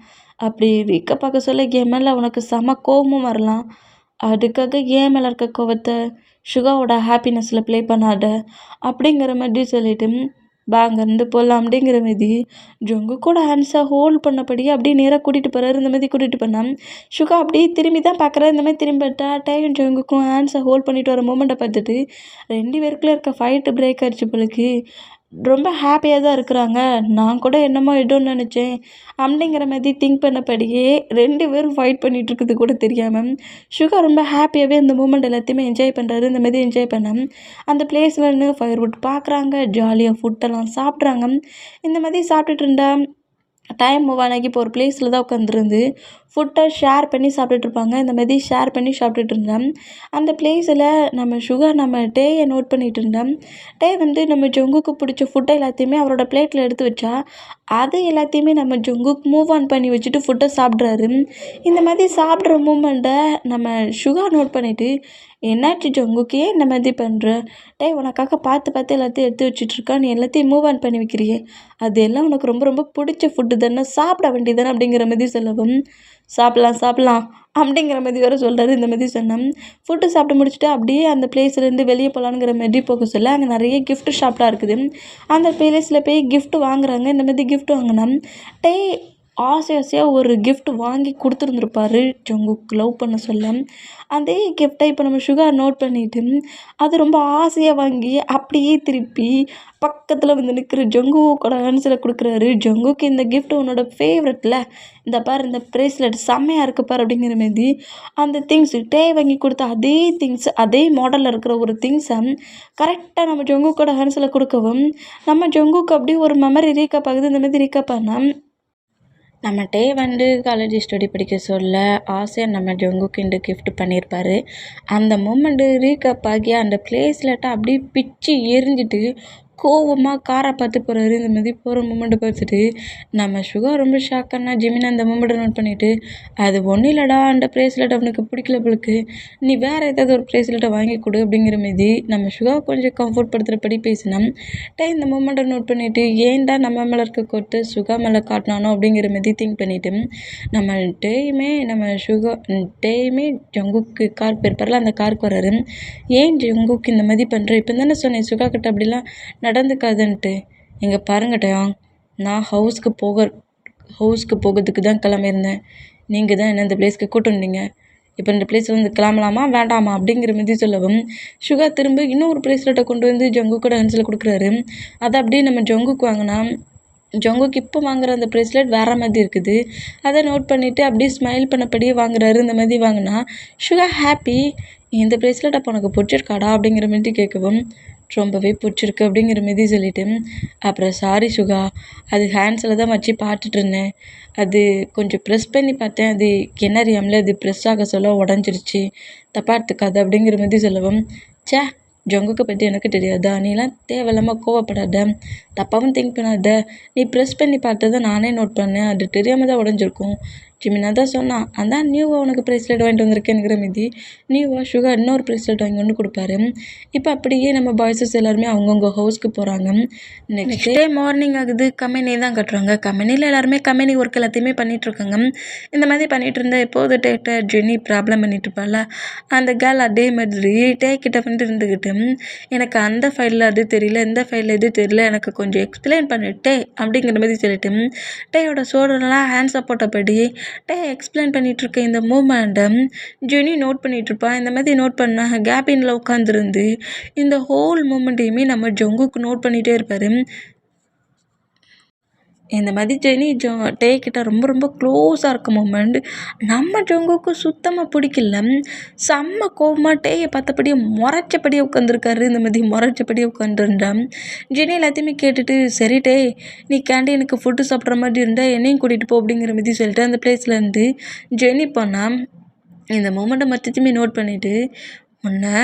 அப்படி ரீக்கப் ஆக சொல்ல என் மேலே உனக்கு செம கோவமும் வரலாம். அதுக்காக என் மேலே இருக்க கோவத்தை சுகாவோட ஹாப்பினஸில் ப்ளே பண்ணாத அப்படிங்கிற மாதிரி சொல்லிட்டு அங்கேருந்து போகலாம் அப்படிங்கிற மாதிரி ஜொங்குக்கோட ஹேண்ட்ஸை ஹோல்ட் பண்ணபடியே அப்படியே நேராக கூட்டிகிட்டு போகிறாரு. இந்த மாதிரி கூட்டிகிட்டு போனால் சுகா அப்படியே திரும்பி தான் பார்க்குறாரு. இந்த மாதிரி திரும்பி டேயும் ஜொங்குக்கும் ஹேண்ட்ஸை ஹோல்ட் பண்ணிட்டு வர மூமெண்ட்டை பார்த்துட்டு 2 பேருக்குள்ளே இருக்க ஃபைட்டு பிரேக் ஆகிடுச்சு போலுக்கு. ரொம்ப ஹாப்பியாக தான் இருக்கிறாங்க. நான் கூட என்னமோ ஏதோன்னு நினச்சேன் அப்படிங்கிற மாதிரி திங்க் பண்ணபடியே 2 பேரும் ஃபைட் பண்ணிகிட்டு இருக்குது கூட தெரியாமல் சுகா ரொம்ப ஹாப்பியாகவே அந்த மூமெண்ட் எல்லாத்தையுமே என்ஜாய் பண்ணுறாரு. இந்த மாதிரி என்ஜாய் பண்ண அந்த பிளேஸ் வந்து ஃபயர் வுட் பார்க்குறாங்க, ஜாலியாக ஃபுட்டெல்லாம் சாப்பிட்றாங்க. இந்த மாதிரி சாப்பிட்டுட்டு இருந்தா டைம் மூவ் ஆனாக்கி இப்போ ஒரு பிளேஸில் தான் உட்காந்துருந்து ஃபுட்டை ஷேர் பண்ணி சாப்பிட்டுட்ருப்பாங்க. இந்த மாதிரி ஷேர் பண்ணி சாப்பிட்டுட்டு இருந்தேன். அந்த பிளேஸில் நம்ம சுகா நம்ம டேயை நோட் பண்ணிகிட்டு இருந்தேன். டே வந்து நம்ம ஜொங்குக்கு பிடிச்ச ஃபுட்டை எல்லாத்தையுமே அவரோட பிளேட்டில் எடுத்து வச்சா அது எல்லாத்தையுமே நம்ம ஜொங்குக் மூவ் ஆன் பண்ணி வச்சுட்டு ஃபுட்டை சாப்பிட்றாரு. இந்த மாதிரி சாப்பிட்ற மூமெண்ட்டை நம்ம சுகா நோட் பண்ணிவிட்டு என்னாச்சு ஜொங்குக், ஏன் இந்த மாதிரி பண்ணுற? உனக்காக பார்த்து எல்லாத்தையும் எடுத்து வச்சுட்ருக்கா, நீ எல்லாத்தையும் மூவ் ஆன் பண்ணி வைக்கிறியே, அது எல்லாம் உனக்கு ரொம்ப ரொம்ப பிடிச்ச ஃபுட்டு தானே, சாப்பிட வேண்டியதானே அப்படிங்கிற மாதிரி சொல்லவும் சாப்பிட்லாம் அப்படிங்கிற மாதிரி வேறு சொல்கிறாரு. இந்த மாதிரி சொன்னேன். ஃபுட்டு சாப்பிட்டு முடிச்சுட்டு அப்படியே அந்த பிளேஸ்லேருந்து வெளியே போகலாங்கிற மாதிரி போக சொல்ல அங்கே நிறைய கிஃப்ட் ஷாப்லாம் இருக்குது. அந்த பிளேஸில் போய் கிஃப்ட் வாங்குறாங்க. இந்த மாதிரி கிஃப்ட் வாங்கினா ஆசையாக ஒரு கிஃப்ட் வாங்கி கொடுத்துருந்துருப்பாரு ஜொங்குக் லவ் பண்ண சொல்ல. அதே கிஃப்ட்டை இப்போ நம்ம சுகா நோட் பண்ணிவிட்டு அது ரொம்ப ஆசையாக வாங்கி அப்படியே திருப்பி பக்கத்தில் வந்து நிற்கிற ஜொங்குக்கோட ஹேண்ட்ஸில் கொடுக்குறாரு. ஜொங்குக்கு இந்த கிஃப்ட் உன்னோட ஃபேவரெட்டில், இந்த பாரு இந்த ப்ரேஸ்லெட் செம்மையாக இருக்கு பாரு அப்படிங்கிற மாதிரி அந்த திங்ஸ் வாங்கி கொடுத்த அதே திங்ஸ், அதே மாடலில் இருக்கிற ஒரு திங்ஸை கரெக்டாக நம்ம ஜொங்குக்கோட ஹேண்ட்ஸில் கொடுக்கவும் நம்ம ஜொங்குக்கு அப்படியே ஒரு மெமரி ரீகப் ஆகுது. இந்த மாதிரி ரீகப் ஆனால் நம்ம வந்து காலேஜ் ஸ்டடி படிக்க சொல்ல ஆசையாக நம்ம ஜொங்குக்கு இந்த கிஃப்ட் பண்ணியிருப்பாரு. அந்த மூமெண்ட்டு ரீகப் ஆகி அந்த பிளேஸ்லெட்டை அப்படியே பிச்சு எரிஞ்சிட்டு கோவமாக காரை பார்த்து போகிறாரு. இந்த மாதிரி போகிற மூமெண்ட்டை பார்த்துட்டு நம்ம சுகா ரொம்ப ஷாக்கானா ஜிமினா அந்த மூமெண்ட்டை நோட் பண்ணிவிட்டு அது ஒன்றும் இல்லைடா, அந்த ப்ரேஸ்லெட் அவனுக்கு பிடிக்கல போலுக்கு, நீ வேறு ஏதாவது ஒரு ப்ரேஸ்லெட்டை வாங்கி கொடு அப்படிங்கிற மாதிரி நம்ம சுகா கொஞ்சம் கம்ஃபர்ட் படுத்துகிறபடி பேசினோம். இந்த மூமெண்ட்டை நோட் பண்ணிவிட்டு ஏன்டா நம்ம மேலே இருக்க கொட்டு சுகா மேலே காட்டினானோ அப்படிங்கிற மாதிரி திங்க் பண்ணிவிட்டு நம்ம டேயுமே ஜொங்குக்கு கார் போயிருப்பார்ல, அந்த காருக்கு வராரு. ஏன் ஜொங்குக்கு இந்த மாதிரி பண்ணுற, இப்போ தானே சொன்னேன் சுகா கிட்ட அப்படிலாம் நடந்துக்காதுன்ட்டு. இங்கே பாருங்க டயாங், நான் ஹவுஸ்க்கு போகிறதுக்கு தான் கிளம்பியிருந்தேன். நீங்கள் தான் என்ன இந்த பிளேஸ்க்கு கூட்டு வந்தீங்க. இப்போ இந்த பிளேஸ்லேருந்து கிளம்பலாமா வேண்டாமா அப்படிங்கிற மாதிரி சொல்லவும் சுகா திரும்ப இன்னொரு ப்ரேஸ்லெட்டை கொண்டு வந்து ஜங்குக்கோட ஹேண்ட்ஸில் கொடுக்குறாரு. அதை அப்படியே நம்ம ஜங்குக்கு வாங்கினா ஜங்குக்கு இப்போ வாங்குற அந்த ப்ரேஸ்லெட் வேறு மாதிரி இருக்குது. அதை நோட் பண்ணிவிட்டு அப்படியே ஸ்மைல் பண்ணபடியே வாங்குறாரு. இந்த மாதிரி வாங்கினா சுகா ஹாப்பி. இந்த ப்ரேஸ்லெட் அப்போ உனக்கு பிடிச்சிருக்காடா அப்படிங்கிற மாதிரி கேட்கவும் ரொம்பவே பிடிச்சிருக்கு அப்படிங்கிற மாரி சொல்லிவிட்டு அப்புறம் சாரி சுகா, அது ஹேண்ட்ஸில் தான் வச்சு பார்த்துட்டு இருந்தேன். அது கொஞ்சம் ப்ரெஸ் பண்ணி பார்த்தேன். அது என்ன அறியாமலே அது ப்ரெஸ் ஆக சொல்ல உடஞ்சிருச்சு. தப்பாக எடுத்துக்காது அப்படிங்கிற மாதிரி சொல்லவும் ச்சே ஜங்குக்கை பற்றி எனக்கு தெரியாதா, நீலாம் தேவையில்லாமல் கோவப்படாத, தப்பாகவும் திங்க் பண்ணாத, நீ ப்ரெஸ் பண்ணி பார்த்ததை நானே நோட் பண்ணேன், அது தெரியாமல் தான் உடஞ்சிருக்கும். ஜிமினா தான் சொன்னான், அதான் நியூவாக உனக்கு ப்ரேஸ்லெட் வாங்கிட்டு வந்திருக்கேங்கிற மீதி நியூவாக சுகர் இன்னொரு ப்ரேஸ்லெட் வாங்கி கொண்டு கொடுப்பாரு. இப்போ அப்படியே நம்ம பாய்ஸஸ் எல்லாருமே அவங்கவுங்க ஹவுஸ்க்கு போகிறாங்க. நெக்ஸ்ட் டே மார்னிங் ஆகுது. கம்பெனி தான் கட்டுறாங்க. கம்பெனியில் எல்லாருமே கம்பெனி ஒர்க் எல்லாத்தையுமே பண்ணிகிட்ருக்காங்க. இந்த மாதிரி பண்ணிகிட்டு இருந்தால் எப்போது டேட்டர் ஜெனி ப்ராப்ளம் பண்ணிட்டு இருப்பாள். அந்த கேர்ள் அதே மாதிரி கிட்ட வந்து இருந்துக்கிட்டு எனக்கு அந்த ஃபைலில் அது தெரியல, இந்த ஃபைலில் இது தெரியல, எனக்கு கொஞ்சம் எக்ஸ்பிளைன் பண்ணிட்டே அப்படிங்கிற மாதிரி சொல்லிட்டு டேயோட சோழரெல்லாம் ஹேண்ட்ஸை போட்டபடி எக்ஸ்பிளைன் பண்ணிகிட்ருக்க இந்த மூமெண்ட்டை ஜெனி நோட் பண்ணிகிட்ருப்பான். இந்த மாதிரி நோட் பண்ண கேபினில் உட்காந்துருந்து இந்த ஹோல் மூமெண்ட்டையுமே நம்ம ஜங்குக்கு நோட் பண்ணிகிட்டே இருப்பார். இந்த மாதிரி ஜெனி டே கிட்ட ரொம்ப ரொம்ப க்ளோஸாக இருக்க மூமெண்ட் நம்ம ஜங்குக்கு சுத்தமாக பிடிக்கல. செம்ம கோவமாக டேயை பார்த்தபடியே முறைச்சபடியே உட்காந்துருக்காரு. இந்த மாதிரி முறைச்சபடியே உட்காந்துருந்தான். ஜெனி எல்லாத்தையுமே கேட்டுட்டு சரி டே, நீ கேண்டீனுக்கு ஃபுட்டு சாப்பிட்ற மாதிரி இருந்தால் என்னையும் கூட்டிகிட்டு போ அப்படிங்கிற மாதிரி சொல்லிட்டு அந்த பிளேஸ்லேருந்து ஜெனி போனால் இந்த மூமெண்ட்டை மொத்தத்தையுமே நோட் பண்ணிவிட்டு உன்னை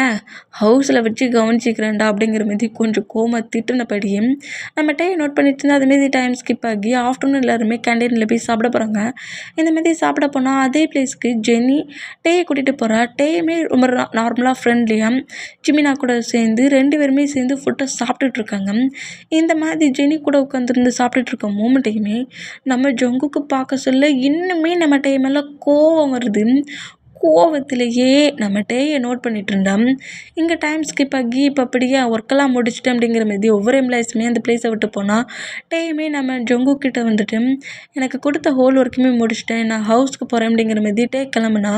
ஹவுஸில் வச்சு கவனிச்சிக்கிறேன்டா அப்படிங்கிற மாதிரி கொஞ்சம் கோமா திட்டுனபடியும் நம்ம டே நோட் பண்ணிட்டு இருந்தால் அதுமாரி டைம் ஸ்கிப் ஆகி ஆஃப்டர்நூன் எல்லாருமே கேண்டீனில் போய் சாப்பிட போகிறாங்க. இந்த மாதிரி சாப்பிட போனால் அதே பிளேஸ்க்கு ஜெனி டேயை கூட்டிகிட்டு போகிறா. டேயுமே ரொம்ப நார்மலாக ஃப்ரெண்ட்லியாக ஜிமினா கூட சேர்ந்து 2 பேருமே சேர்ந்து ஃபுட்டை சாப்பிட்டுட்ருக்காங்க. இந்த மாதிரி ஜெனி கூட உட்காந்துருந்து சாப்பிட்டுட்ருக்க மூமெண்ட்டையுமே நம்ம ஜங்குக்கு பார்க்க சொல்ல இன்னுமே நம்ம டே மேலே கோவம் வருது. கோவத்திலேயே நம்ம டேயை நோட் பண்ணிட்டு இருந்தோம். இங்கே டைம் ஸ்கிப் ஆகி இப்போ அப்படியே ஒர்க்கெல்லாம் முடிச்சுட்டேன் அப்படிங்கிற மாதிரி ஒவ்வொரு எம்ப்ளாயிஸுமே அந்த பிளேஸை விட்டு போனால் டேயுமே நம்ம ஜங்கு கிட்ட வந்துட்டு எனக்கு கொடுத்த ஹோல் ஒர்க்குமே முடிச்சிட்டேன், நான் ஹவுஸ்க்கு போகிறேன் அப்படிங்கிற மாதிரி டே கிளம்புனா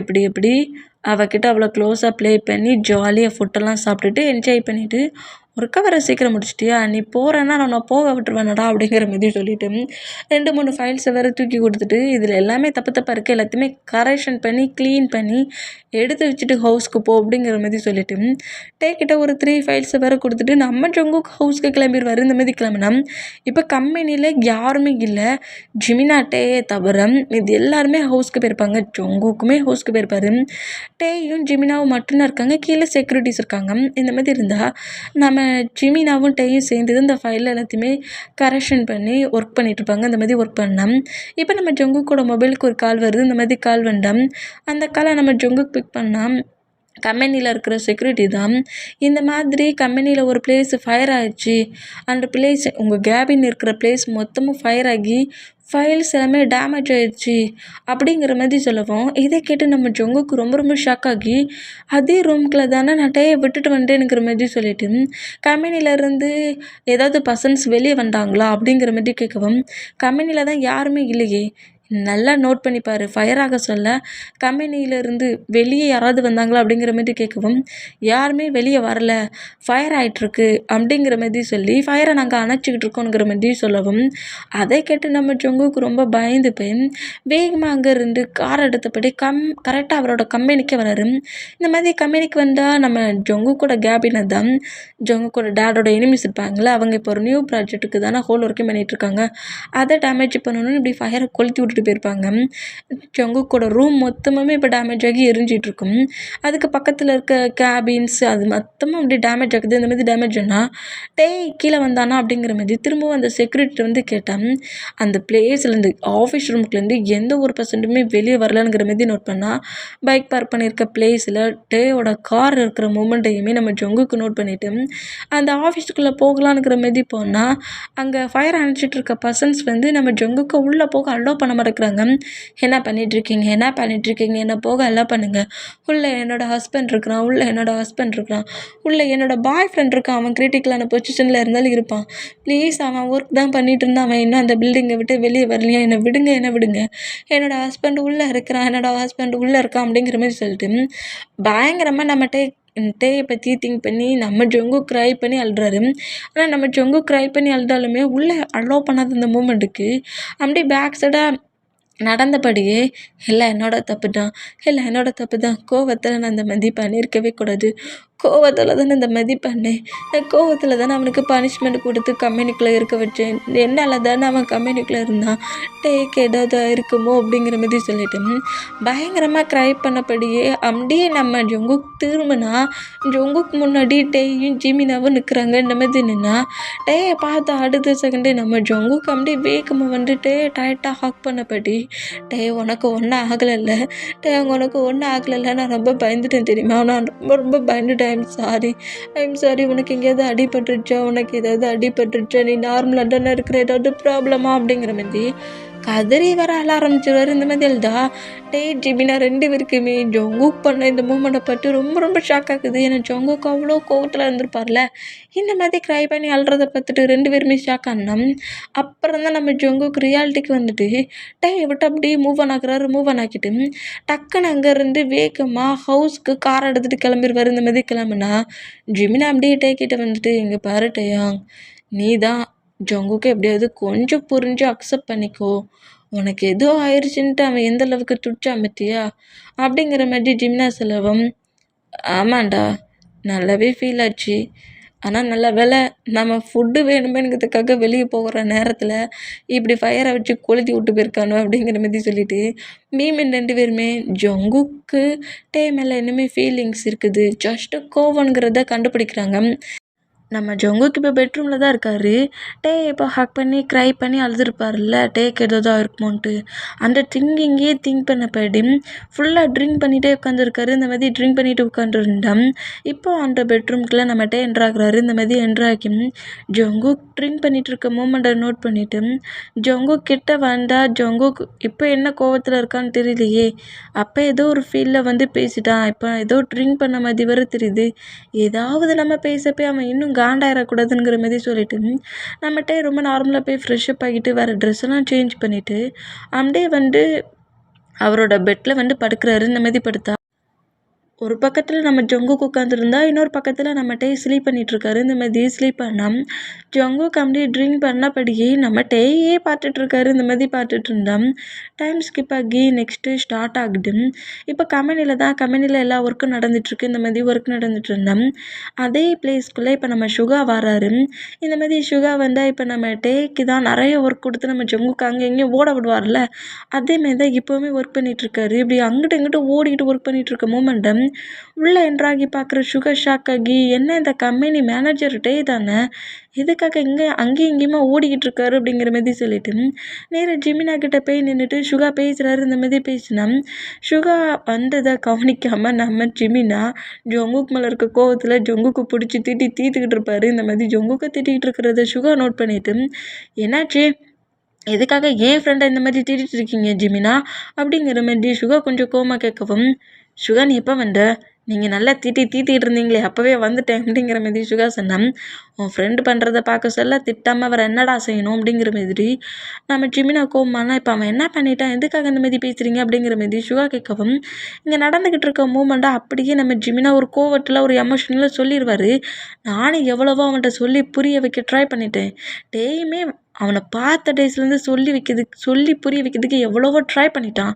எப்படி அவகிட்ட அவ்வளோ க்ளோஸாக ப்ளே பண்ணி ஜாலியாக ஃபுட்டெல்லாம் சாப்பிட்டுட்டு என்ஜாய் பண்ணிவிட்டு ஒர்க்கை வர சீக்கிரம் முடிச்சிட்டியா, நீ போகிறேன்னா நான் போக விட்டுருவேனடா அப்படிங்கிற மாதிரி சொல்லிவிட்டு 2-3 ஃபைல்ஸை வேறு தூக்கி கொடுத்துட்டு இதில் எல்லாமே தப்பாக இருக்குது, எல்லாத்தையுமே கரெக்ஷன் பண்ணி க்ளீன் பண்ணி எடுத்து வச்சுட்டு ஹவுஸ்க்கு போ அப்படிங்கிற மாதிரி சொல்லிவிட்டு டேக்கிட்ட ஒரு 3 ஃபைல்ஸை வேறு கொடுத்துட்டு நம்ம ஜங்குக்கு ஹவுஸ்க்கு கிளம்பிடுவார். இந்த மாதிரி கிளம்பினா இப்போ கம்பெனியில் யாருமே இல்லை, ஜிமினா டேயை தவிர இது எல்லாருமே ஹவுஸ்க்கு போயிருப்பாங்க. ஜங்குக்குமே ஹவுஸ்க்கு போயிருப்பார். டேயும் ஜிமினாவும் மட்டும்தான் இருக்காங்க. கீழே செக்யூரிட்டிஸ் இருக்காங்க. இந்த மாதிரி இருந்தால் நம்ம ஜிமினாவும் டேயும் சேர்ந்து இந்த ஃபைலில் எல்லாத்தையுமே கரெக்ஷன் பண்ணி ஒர்க் பண்ணிகிட்ருப்பாங்க. இந்த மாதிரி ஒர்க் பண்ணோம். இப்போ நம்ம ஜங்குக்கோட மொபைலுக்கு ஒரு கால் வருது. இந்த மாதிரி கால் வந்தோம். அந்த காலை நம்ம ஜங்குக்கு பிக் பண்ணால் கம்பெனியில் இருக்கிற செக்யூரிட்டி தான். இந்த மாதிரி கம்பெனியில் ஒரு பிளேஸ் ஃபயர் ஆகிடுச்சு, அந்த பிளேஸ் உங்கள் கேபின் இருக்கிற பிளேஸ் மொத்தமும் ஃபயர் ஆகி ஃபைல்ஸ் எல்லாமே டேமேஜ் ஆகிடுச்சு அப்படிங்கிற மாதிரி சொல்லவும் இதை கேட்டு நம்ம ஜங்குக்கு ரொம்ப ரொம்ப ஷாக் ஆகி அதே ரூம்குள்ளே தானே நான் டேயை விட்டுட்டு வந்துட்டேனுங்கிற மாதிரி சொல்லிட்டு கம்பெனிலேருந்து ஏதாவது பர்சன்ஸ் வெளியே வந்தாங்களா அப்படிங்கிற மாதிரி கேட்கவும் கம்பெனியில் தான் யாருமே இல்லையே, நல்லா நோட் பண்ணிப்பார், ஃபயர் ஆக சொல்ல கம்பெனியிலேருந்து வெளியே யாராவது வந்தாங்களா அப்படிங்கிற மாதிரி கேட்கவும் யாருமே வெளியே வரல, ஃபயர் ஆகிட்டுருக்கு அப்படிங்கிற மாதிரி சொல்லி ஃபயரை நாங்கள் அணைச்சிக்கிட்டு இருக்கோங்கிற மாதிரி சொல்லவும் அதை கேட்டு நம்ம ஜங்குக்கு ரொம்ப பயந்து போய் வேகமாக அங்கேருந்து கார் எடுத்தபடி கரெக்டாக அவரோட கம்பெனிக்கே வராரு. இந்த மாதிரி கம்பெனிக்கு வந்தால் நம்ம ஜங்குக்கோட கேபினை தான் ஜங்குக்கோட டேடோட எனிமிஸ் இருப்பாங்களே அவங்க இப்போ ஒரு நியூ ப்ராஜெக்ட்டுக்கு தானே ஹோல் ஒர்க்கும் பண்ணிகிட்ருக்காங்க. அதை டேமேஜ் பண்ணணும்னு இப்படி ஃபயரை கொளுத்தி விட்டுட்டு போயிருப்பாங்க. ஜங்குக்கோட ரூம் மொத்தமுமே இப்போ டேமேஜ் ஆகி எரிஞ்சிட்ருக்கும். அதுக்கு பக்கத்தில் இருக்க கேபின்ஸ் அது மொத்தமும் அப்படி டேமேஜ் ஆகுது. இந்த மாதிரி டேமேஜ் ஆனால் டேய் கீழே வந்தானா அப்படிங்கிற மாதிரி திரும்பவும் அந்த செக்யூரிட்டி வந்து கேட்டான். அந்த பிளேஸ்லேருந்து ஆஃபீஸ் ரூமுக்குலேருந்து எந்த ஒரு பர்சன்ட்டுமே வெளியே வரலங்கிற மாதிரி நோட் பண்ணால் பைக் பார்க் பண்ணியிருக்க பிளேஸில் டேயோட கார் இருக்கிற மூமெண்ட்டையுமே நம்ம ஜங்குக்கு நோட் பண்ணிவிட்டு அந்த ஆஃபீஸுக்குள்ளே போகலான்ங்கிற மாதிரி போனால் அங்கே ஃபயர் அணைச்சிட்டு இருக்க பர்சன்ஸ் வந்து நம்ம ஜங்குக்கு உள்ளே போக அலோவ் பண்ண மாட்டேங்க. நடக்கிறாங்க. என்ன பண்ணிகிட்ருக்கீங்க, என்ன பண்ணிகிட்ருக்கீங்க, என்ன போக எல்லாம் பண்ணுங்கள். உள்ளே என்னோடய ஹஸ்பண்ட் இருக்கிறான், உள்ளே என்னோடய பாய் ஃப்ரெண்ட் இருக்கான். அவன் கிரிட்டிக்கலான பொசிஷனில் இருந்தாலும் இருப்பான். ப்ளீஸ், அவன் ஒர்க் தான் பண்ணிகிட்டு இருந்தான். அவன் இன்னும் அந்த பில்டிங்கை விட்டு வெளியே வரலையா? என்னை விடுங்க. என்னோடய ஹஸ்பண்ட் உள்ளே இருக்கான் அப்படிங்கிற மாதிரி சொல்லிட்டு பயங்கரமாக டேயை பற்றி திங்க் பண்ணி நம்ம ஜொங்கு க்ரை பண்ணி அழுறாரு. ஆனால் நம்ம ஜொங்கு க்ரை பண்ணி அழுதாலுமே உள்ளே அலோவ் பண்ணாத இந்த மூமெண்ட்டுக்கு அப்படியே பேக் சைடாக நடந்தபடியே எல்லாம் என்னோட தப்பு தான். கோவத்தில் நான் இந்த மாதிரி பண்ணியிருக்கவே கூடாது. கோவத்தில் தானே இந்த மாதிரி பண்ணேன். கோவத்தில் தானே அவனுக்கு பனிஷ்மெண்ட் கொடுத்து கம்பெனிக்குள்ளே இருக்க வச்சேன். என்னால் தானே அவன் கம்பெனிக்குள்ளே இருந்தான். டேக்கு ஏதாவது இருக்குமோ அப்படிங்கிற மாதிரி சொல்லிட்டு பயங்கரமாக க்ரை பண்ணபடியே அப்படியே நம்ம ஜொங்குக் திரும்பினா ஜொங்குக்கு முன்னாடி டேயும் ஜிமினாவும் நிற்கிறாங்க. இந்த மாதிரி நின்னா டேயை பார்த்து அடுத்த செகண்டே நம்ம ஜொங்குக்கு அப்படியே வேகமாக வந்துட்டு டைட்டாக ஹாக் பண்ணபடி உனக்கு ஒன்றும் ஆகலைல்ல, உனக்கு ஒன்றும் ஆகலைல்ல, நான் ரொம்ப பயந்துட்டேன் தெரியுமா, நான் ரொம்ப பயந்துட்டேன். I'm sorry. உனக்கு எங்கேயாவது அடிபட்டுருச்சா, நீ நார்மலாக தானே இருக்கிற, ஏதாவது ப்ராப்ளமா அப்படிங்கிற மாதிரி கதறி வர அழ ஆரம்பிச்சிருவாரு. இந்த மாதிரி எழுதா ஜிமினா 2 பேருக்குமே ஜொங்குக் பண்ண இந்த மூமெண்ட்டை பட்டு ரொம்ப ஷாக் ஆகுது. ஏன்னா ஜொங்குக் அவ்வளோ கோவத்தில் இருந்திருப்பார்ல. இந்த மாதிரி க்ரை பண்ணி அழுறதை பார்த்துட்டு 2 பேருமே ஷாக் ஆனோம். அப்புறம் தான் நம்ம ஜொங்குக் ரியாலிட்டிக்கு வந்துட்டு விட்டு அப்படியே மூவ் ஆன் ஆக்கிட்டு டக்குன்னு அங்கேருந்து வேகமாக ஹவுஸ்க்கு கார் எடுத்துகிட்டு கிளம்பிடுவார். இந்த மாதிரி கிளம்புனா ஜிமினா அப்படியே கிட்ட வந்துட்டு, இங்கே பாரு டேயாங், நீ தான் ஜொங்குக்கு எப்படியாவது கொஞ்சம் புரிஞ்சு அக்செப்ட் பண்ணிக்கோ. உனக்கு ஏதோ ஆயிடுச்சுன்ட்டு அவன் எந்த அளவுக்கு துடிச்சான் பத்தியா அப்படிங்கிற மாதிரி ஜிமினா சொல்லவும், ஆமாண்டா நல்லாவே ஃபீல் ஆச்சு. ஆனால் நல்ல வேலை நம்ம ஃபுட்டு வேணுமேங்கிறதுக்காக வெளியே போகிற நேரத்தில் இப்படி ஃபயரை வச்சு கொளுத்தி விட்டு போயிருக்கானோ அப்படிங்கிற மாதிரி சொல்லிட்டு மீமின் 2 பேருமே ஜொங்குக்கு மேலே இன்னுமே ஃபீலிங்ஸ் இருக்குது, ஜஸ்ட்டு கோவங்கிறத கண்டுபிடிக்கிறாங்க. நம்ம ஜொங்குக்கு இப்போ பெட்ரூமில் தான் இருக்கார். இப்போ ஹக் பண்ணி க்ரை பண்ணி அழுதுருப்பார்ல, டேக்கு ஏதாவது இருக்குமோன்ட்டு அந்த திங்கிங்கே திங்க் பண்ணப்படி ஃபுல்லாக ட்ரிங்க் பண்ணிகிட்டே உட்காந்துருக்காரு. இந்த மாதிரி ட்ரிங்க் பண்ணிட்டு உட்காந்துருந்தோம். இப்போ அந்த பெட்ரூம்குள்ளே நம்ம என்ட்ராகிறாரு. இந்த மாதிரி என்ட்ராக்கி ஜொங்குக் ட்ரிங்க் பண்ணிகிட்டு இருக்க மூமெண்ட்டை நோட் பண்ணிவிட்டு ஜொங்குக் கிட்ட வந்தால் ஜொங்குக் இப்போ என்ன கோவத்தில் இருக்கான்னு தெரியலையே, அப்போ ஏதோ ஒரு ஃபீலில் வந்து பேசிட்டான். இப்போ ஏதோ ட்ரிங்க் பண்ண மாதிரி வர தெரியுது. ஏதாவது நம்ம பேசப்போ அவன் இன்னும் காண்டாயிடக்கூடாதுங்கிற மாதிரி சொல்லிட்டு நம்மகிட்ட ரொம்ப நார்மலாக போய் ஃப்ரெஷ்அப் ஆகிட்டு வேறு ட்ரெஸ்ஸெல்லாம் சேஞ்ச் பண்ணிவிட்டு அப்படியே வந்து அவரோட பெட்டில் வந்து படுக்கிறாரு. இந்த மாதிரி படுத்தா ஒரு பக்கத்தில் நம்ம ஜொங்குக் உட்காந்துருந்தா இன்னொரு பக்கத்தில் நம்ம ஸ்லீப் பண்ணிகிட்ருக்காரு. இந்த மாதிரி ஸ்லீப் பண்ணால் ஜொங்குக் அப்படியே ட்ரிங்க் பண்ணபடியே நம்ம பார்த்துட்ருக்காரு. இந்த மாதிரி பார்த்துட்டு இருந்தால் டைம் ஸ்கிப் ஆகி நெக்ஸ்ட்டு ஸ்டார்ட் ஆகுது. இப்போ கம்பெனியில் எல்லா ஒர்க்கும் நடந்துகிட்ருக்கு. இந்த மாதிரி ஒர்க் நடந்துகிட்டு இருந்தோம். அதே பிளேஸ்க்குள்ளே இப்போ நம்ம சுகா வராரு. இந்த மாதிரி சுகா வந்தால் இப்போ நம்ம டேக்கு தான் நிறைய ஒர்க் கொடுத்து நம்ம ஜொங்குக்கு அங்கே எங்கேயும் ஓட விடுவார்ல, அதேமாரி தான் இப்போவுமே ஒர்க் பண்ணிகிட்ருக்காரு. இப்படி அங்கிட்டு இங்கிட்டு ஓடிக்கிட்டு ஒர்க் பண்ணிகிட்ருக்க மூமெண்ட்டை உள்ளே என்ட்ராகி பார்க்குற சுகர் ஷாக் ஆகி, என்ன இந்த கம்பெனி மேனேஜர் தானே, எதுக்காக அங்கேயும் இங்கேயுமா ஓடிக்கிட்டு இருக்காரு அப்படிங்கிற மாதிரி சொல்லிட்டு நேராக ஜிமினா கிட்ட போய் நின்றுட்டு சுகா பேசுகிறாரு. இந்த மாதிரி பேசினா சுகா வந்ததை கவனிக்காமல் நம்ம ஜிமினா ஜொங்குக்கு மேலே இருக்க கோவத்தில் ஜொங்குக்கு பிடிச்சி தீத்துக்கிட்டு இருப்பாரு. இந்த மாதிரி ஜொங்குக்கு திட்டிகிட்டு இருக்கிறத சுகா நோட் பண்ணிவிட்டு, என்னாச்சு, எதுக்காக என் ஃப்ரெண்டை இந்த மாதிரி திட்டிகிட்டு இருக்கீங்க ஜிமினா அப்படிங்கிற மாதிரி சுகா கொஞ்சம் கோவமாக கேட்கவும், சுகா நீ எப்போ வந்த, நீங்கள் நல்லா தீட்டிகிட்டு இருந்தீங்களே அப்போவே வந்துட்டேன் அப்படிங்கிற மாதிரி சுகா சொன்னான். உன் ஃப்ரெண்டு பண்ணுறதை பார்க்க சொல்ல திட்டாமல் அவர் என்னடா செய்யணும் அப்படிங்கிற மாதிரி நம்ம ஜிமினா கோவமானா, இப்போ அவன் என்ன பண்ணிட்டான், எதுக்காக இந்த மாதிரி பேசுகிறீங்க அப்படிங்கிற மாதிரி சுகா கேட்கவும், இங்கே நடந்துக்கிட்டு இருக்க மூமெண்ட்டை அப்படியே நம்ம ஜிமினா ஒரு கோவத்தில் ஒரு எமோஷனில் சொல்லிடுவார். நானும் எவ்வளவோ அவன்கிட்ட சொல்லி புரிய வைக்க ட்ரை பண்ணிட்டேன். டேயுமே அவனை பார்த்த டேஸ்லேருந்து சொல்லி புரிய வைக்கிறதுக்கு எவ்வளவோ ட்ரை பண்ணிட்டான்.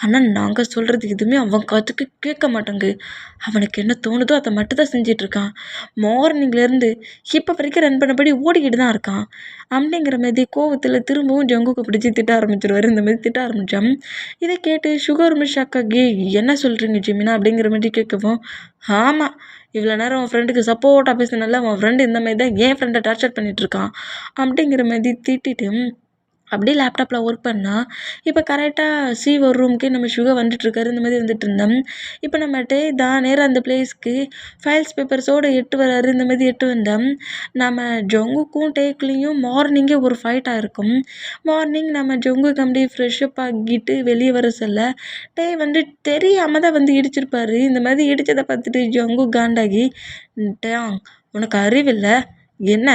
ஆனால் நாங்கள் சொல்கிறது எதுவுமே அவன் காதுக்கு கேட்க மாட்டேங்கு. அவனுக்கு என்ன தோணுதோ அதை மட்டும் தான் செஞ்சிட்ருக்கான். மார்னிங்லேருந்து இப்போ வரைக்கும் ரன் பண்ணபடி ஓடிக்கிட்டு தான் இருக்கான் அப்படிங்கிற மாதிரி கோவத்தில் திரும்பவும் ஜொங்குக்கு பிடிச்சி திட்ட ஆரம்பிச்சிடுவார். இந்த மாதிரி திட்ட ஆரம்பித்தான். இதை கேட்டு சுகர் ஷாக் ஆகி, என்ன சொல்கிறீங்க ஜிமினா அப்படிங்கிற மாதிரி கேட்கவும், ஆமாம் இவ்வளோ நேரம் உன் ஃப்ரெண்டுக்கு சப்போர்ட்டாக பேசினால உன் ஃப்ரெண்டு இந்த மாதிரி தான் என் ஃப்ரெண்டை டார்ச்சர் பண்ணிகிட்ருக்கான் அப்படிங்கிற மாதிரி திட்டிட்டு அப்படியே லேப்டாப்பில் ஒர்க் பண்ணால் இப்போ கரெக்டாக சி ஒரு ரூமுக்கே நம்ம சுகர் வந்துட்டுருக்காரு. இந்த மாதிரி வந்துட்டு இருந்தோம். இப்போ நம்ம டே தான் நேராக அந்த பிளேஸ்க்கு ஃபைல்ஸ் பேப்பர்ஸோடு எட்டு வராரு. இந்த மாதிரி எட்டு வந்தோம். நம்ம ஜொங்குக்கும் டேக்குள்ளேயும் மார்னிங்கே ஒரு ஃபைட் ஆகிருக்கும். மார்னிங் நம்ம ஜொங்குக்கு அப்படியே ஃப்ரெஷ்அப் ஆகிட்டு வெளியே வர சொல்ல டே வந்து தெரியாமல் தான் வந்து இடிச்சிருப்பாரு. இந்த மாதிரி இடித்ததை பார்த்துட்டு ஜொங்கு காண்டாகி, டேங் உனக்கு அறிவில்லை என்ன,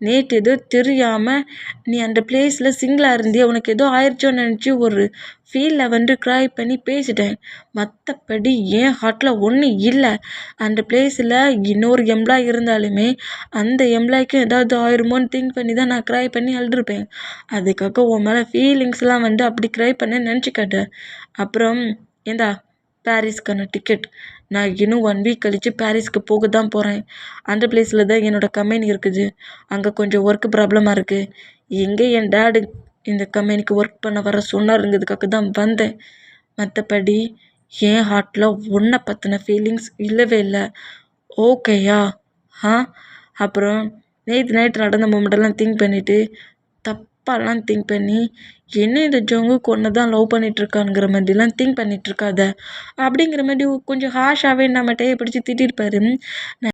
நேற்று ஏதோ தெரியாமல் நீ அந்த பிளேஸில் சிங்கிளாக இருந்தியா, உனக்கு ஏதோ ஆயிடுச்சோன்னு நினச்சி ஒரு ஃபீலில் வந்து க்ரை பண்ணி பேசிட்டேன். மற்றபடி என் ஹார்ட்டில் ஒன்றும் இல்லை. அந்த பிளேஸில் இன்னொரு எம்ப்ளாய் இருந்தாலுமே அந்த எம்ப்ளாய்க்கும் ஏதாவது ஆயிருமோன்னு திங்க் பண்ணி தான் நான் க்ரை பண்ணி அழுதுருப்பேன். அதுக்காக உன் மேலே ஃபீலிங்ஸ்லாம் வந்து அப்படி க்ரை பண்ண நினச்சிக்காட்டேன். அப்புறம் ஏண்டா பாரிஸ்க்கான டிக்கெட் நான் இன்னும் 1 வீக் கழித்து பாரிஸ்க்கு போக தான் போகிறேன். அந்த பிளேஸில் தான் என்னோடய கம்பெனி இருக்குது. அங்கே கொஞ்சம் ஒர்க் ப்ராப்ளமாக இருக்குது. எங்கே என் டேடு இந்த கம்பெனிக்கு ஒர்க் பண்ண வர சொன்னாருங்கிறதுக்காக தான் வந்தேன். மற்றபடி என் ஹார்ட்டில் உன்னை பற்றின ஃபீலிங்ஸ் இல்லவே இல்லை. ஓகேயா? அப்புறம் நேற்று நைட்டு நடந்த மூமெண்ட்டெல்லாம் திங்க் பண்ணிவிட்டு தப்பாலாம் திங்க் பண்ணி என்ன இந்த ஜொங்குக்கு ஒன்று தான் லவ் பண்ணிகிட்ருக்கானுங்கிற மாதிரிலாம் திங்க் பண்ணிகிட்ருக்காத அப்படிங்கிற மாதிரி கொஞ்சம் ஹாஷாகவே நம்மகிட்டே பிடிச்சி திட்டிருப்பாரு.